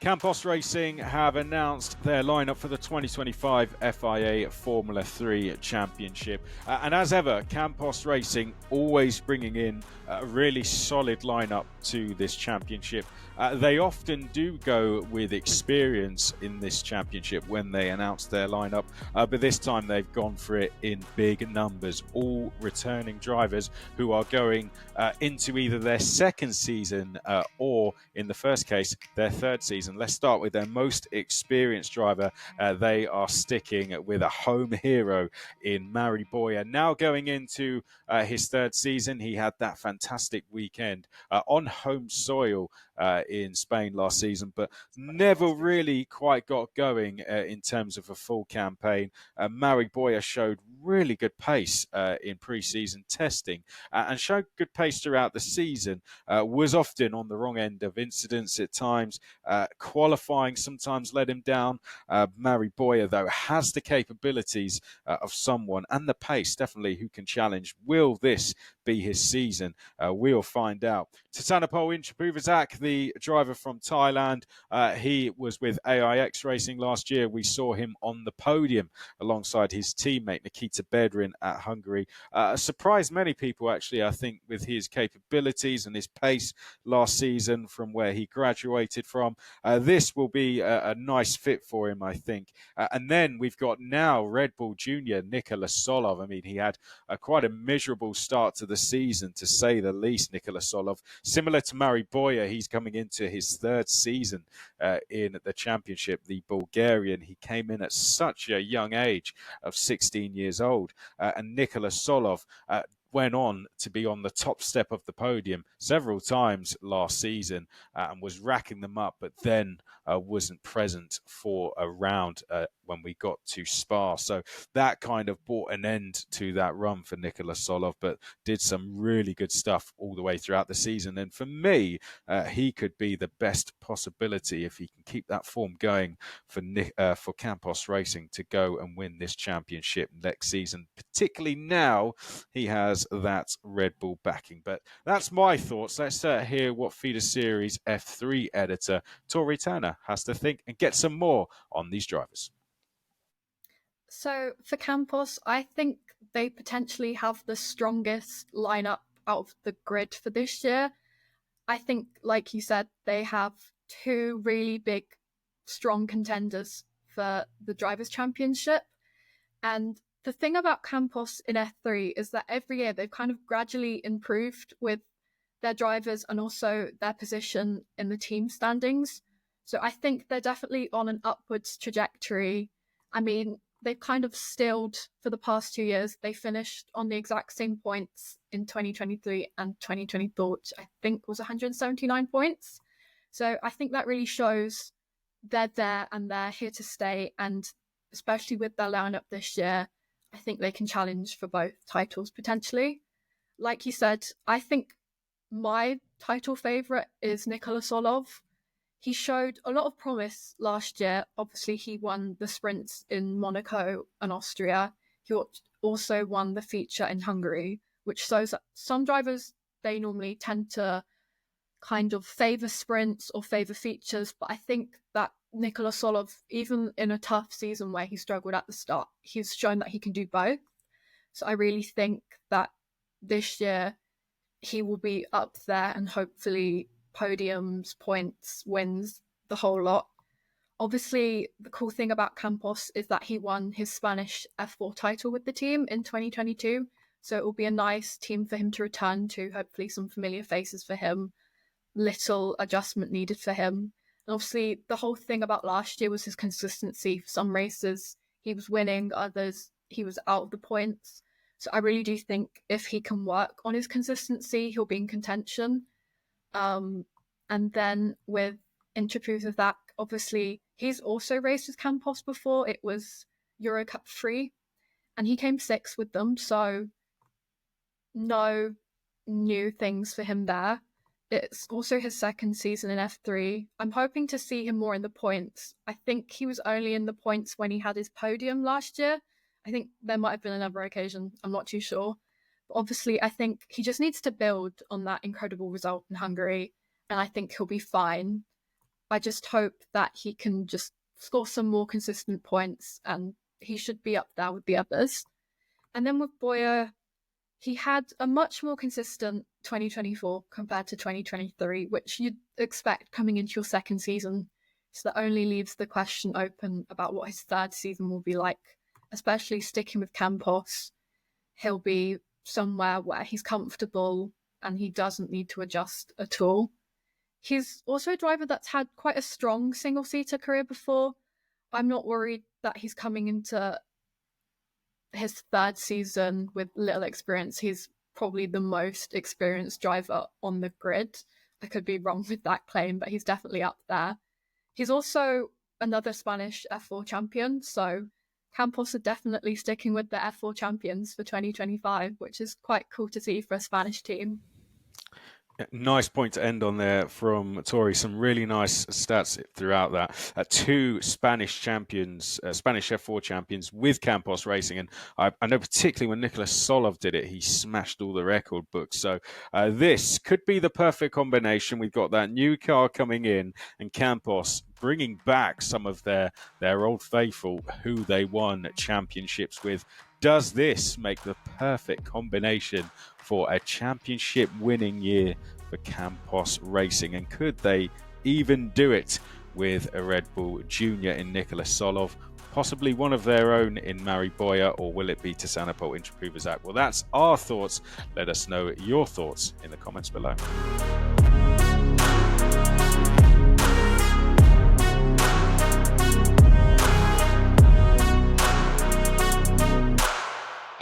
Campos Racing have announced their lineup for the 2025 FIA Formula 3 Championship. And as ever, Campos Racing always bringing in a really solid lineup to this championship. They often do go with experience in this championship when they announce their lineup, but this time they've gone for it in big numbers. All returning drivers who are going into either their second season or, in the first case, their third season. Let's start with their most experienced driver. They are sticking with a home hero in Mari Boya. Now going into his third season, he had that fantastic weekend on home soil in Spain last season, but never really quite got going in terms of a full campaign. Mari Boya showed really good pace in pre-season testing and showed good pace throughout the season. Was often on the wrong end of incidents at times. Qualifying sometimes let him down. Mari Boya, though, has the capabilities of someone and the pace, definitely, who can challenge. Will this be his season? We'll find out. Tasanapol Inthraphuvasak, the driver from Thailand, he was with AIX Racing last year. We saw him on the podium alongside his teammate Nikita Bedrin at Hungary. Surprised many people, actually, I think, with his capabilities and his pace last season from where he graduated from. This will be a nice fit for him, I think. And then we've got now Red Bull Junior Nikola Tsolov. I mean, he had quite a miserable start to the season, to say the least, Nikola Tsolov. Similar to Mari Boya, he's coming into his third season in the championship. The Bulgarian, he came in at such a young age of 16 years old. And Nikola Tsolov went on to be on the top step of the podium several times last season and was racking them up, but then wasn't present for a round when we got to Spa. So that kind of brought an end to that run for Nikola Tsolov, but did some really good stuff all the way throughout the season. And for me, he could be the best possibility if he can keep that form going for Campos Racing to go and win this championship next season, particularly now he has that Red Bull backing. But that's my thoughts. Let's hear what Feeder Series F3 editor Tori Turner has to think and get some more on these drivers. So for Campos, I think they potentially have the strongest lineup out of the grid for this year. I think, like you said, they have two really big, strong contenders for the Drivers' Championship. And the thing about Campos in F3 is that every year they've kind of gradually improved with their drivers and also their position in the team standings. So I think they're definitely on an upwards trajectory. I mean, they've kind of stilled for the past 2 years. They finished on the exact same points in 2023 and 2024, which I think was 179 points. So I think that really shows they're there and they're here to stay. And especially with their lineup this year, I think they can challenge for both titles potentially. Like you said, I think my title favourite is Nikola Tsolov. He showed a lot of promise last year. Obviously, he won the sprints in Monaco and Austria. He also won the feature in Hungary, which shows that some drivers, they normally tend to kind of favour sprints or favour features. But I think that Nikola Tsolov, even in a tough season where he struggled at the start, he's shown that he can do both. So I really think that this year he will be up there and hopefully podiums, points, wins, the whole lot. Obviously, the cool thing about Campos is that he won his Spanish F4 title with the team in 2022. So it will be a nice team for him to return to, hopefully some familiar faces for him, little adjustment needed for him. And obviously, the whole thing about last year was his consistency. For some races, he was winning, others, he was out of the points. So I really do think if he can work on his consistency, he'll be in contention. And then with Inthraphuvasak, obviously, he's also raced with Campos before. It was Euro Cup 3, and he came 6th with them. So no new things for him there. It's also his second season in F3. I'm hoping to see him more in the points. I think he was only in the points when he had his podium last year. I think there might have been another occasion. I'm not too sure. But obviously, I think he just needs to build on that incredible result in Hungary, and I think he'll be fine. I just hope that he can just score some more consistent points, and he should be up there with the others. And then with Boya, he had a much more consistent 2024 compared to 2023, which you'd expect coming into your second season. So that only leaves the question open about what his third season will be like, especially sticking with Campos. He'll be somewhere where he's comfortable and he doesn't need to adjust at all. He's also a driver that's had quite a strong single-seater career before. I'm not worried that he's coming into his third season with little experience. He's probably the most experienced driver on the grid. I could be wrong with that claim, but he's definitely up there. He's also another Spanish F4 champion, so Campos are definitely sticking with the F4 champions for 2025, which is quite cool to see for a Spanish team. Nice point to end on there from Tori. Some really nice stats throughout that. Two Spanish champions, Spanish F4 champions with Campos Racing. And I know particularly when Nikola Tsolov did it, he smashed all the record books. So this could be the perfect combination. We've got that new car coming in and Campos bringing back some of their old faithful who they won championships with. Does this make the perfect combination for a championship winning year for Campos Racing? And could they even do it with a Red Bull Junior in Nikola Tsolov, possibly one of their own in Mari Boya, or will it be Tasanapol Inthraphuvasak? Well, that's our thoughts. Let us know your thoughts in the comments below.